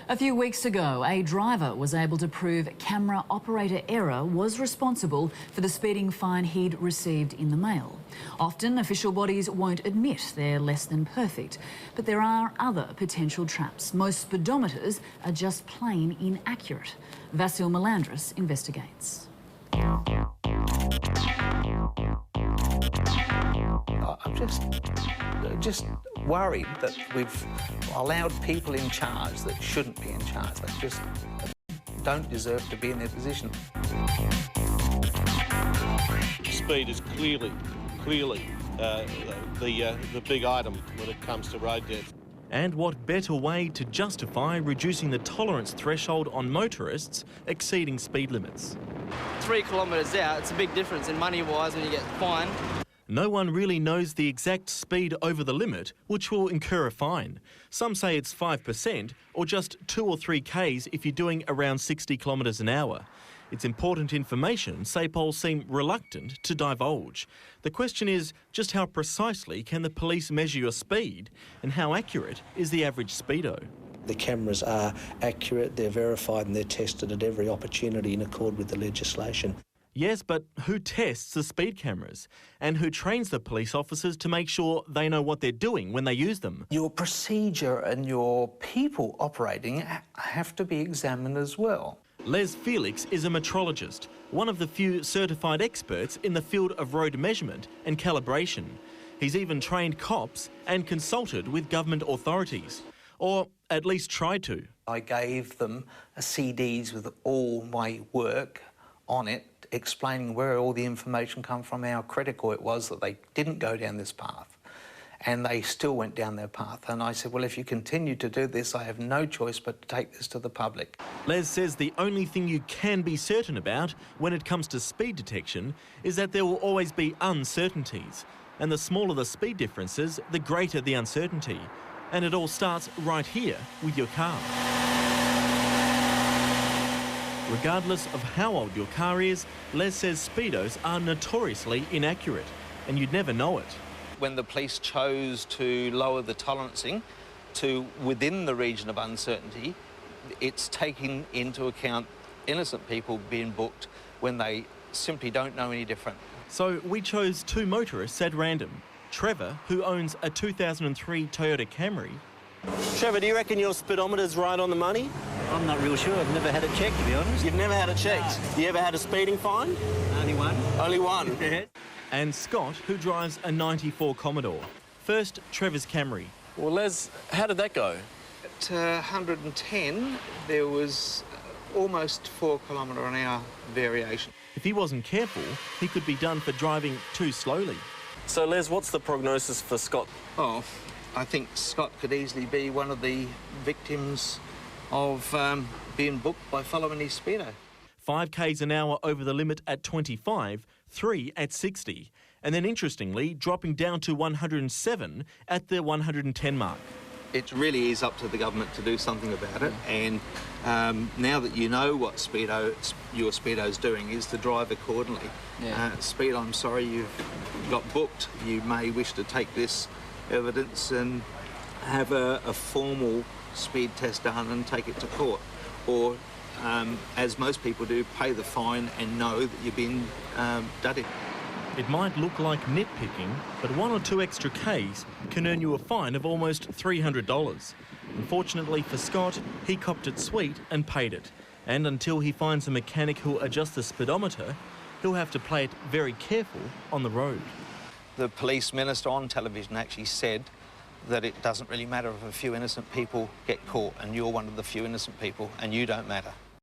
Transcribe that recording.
A few weeks ago, a driver was able to prove camera operator error was responsible for the speeding fine he'd received in the mail. Often, official bodies won't admit they're less than perfect, but there are other potential traps. Most speedometers are just plain inaccurate. Vasil Melandris investigates. I'm just worried that we've allowed people in charge that shouldn't be in charge, that just don't deserve to be in their position. Speed is clearly the big item when it comes to road death. And what better way to justify reducing the tolerance threshold on motorists exceeding speed limits? 3 kilometres out, it's a big difference in money-wise when you get fined. No one really knows the exact speed over the limit, which will incur a fine. Some say it's 5% or just 2 or 3 Ks if you're doing around 60 kilometres an hour. It's important information SAPOL seem reluctant to divulge. The question is just how precisely can the police measure your speed and how accurate is the average speedo? The cameras are accurate, they're verified and they're tested at every opportunity in accord with the legislation. Yes, but who tests the speed cameras? And who trains the police officers to make sure they know what they're doing when they use them? Your procedure and your people operating have to be examined as well. Les Felix is a metrologist, one of the few certified experts in the field of road measurement and calibration. He's even trained cops and consulted with government authorities, or at least tried to. I gave them CDs with all my work on it, explaining where all the information come from, how critical it was that they didn't go down this path. And they still went down their path. And I said, well, if you continue to do this, I have no choice but to take this to the public. Les says the only thing you can be certain about when it comes to speed detection is that there will always be uncertainties. And the smaller the speed differences, the greater the uncertainty. And it all starts right here with your car. Regardless of how old your car is, Les says speedos are notoriously inaccurate, and you'd never know it. When the police chose to lower the tolerancing to within the region of uncertainty, it's taking into account innocent people being booked when they simply don't know any different. So we chose 2 motorists at random. Trevor, who owns a 2003 Toyota Camry. Trevor, do you reckon your speedometer's right on the money? I'm not real sure. I've never had it checked, to be honest. You've never had it checked? No. You ever had a speeding fine? Only one. Only one? And Scott, who drives a 94 Commodore. First, Trevor's Camry. Well, Les, how did that go? At 110, there was almost 4 kilometre an hour variation. If he wasn't careful, he could be done for driving too slowly. So, Les, what's the prognosis for Scott? Oh, I think Scott could easily be one of the victims of being booked by following his speedo. 5 Ks an hour over the limit at 25, 3 at 60, and then interestingly dropping down to 107 at the 110 mark. It really is up to the government to do something about it, and now that you know what your speedo's doing, is to drive accordingly. Yeah. Speed, I'm sorry you've got booked. You may wish to take this evidence and have a formal speed test done and take it to court, or as most people do, pay the fine and know that you've been dudded. It might look like nitpicking, but 1 or 2 extra Ks can earn you a fine of almost $300. Unfortunately for Scott, he copped it sweet and paid it. And until he finds a mechanic who'll adjust the speedometer, he'll have to play it very careful on the road. The police minister on television actually said that it doesn't really matter if a few innocent people get caught, and you're one of the few innocent people, and you don't matter.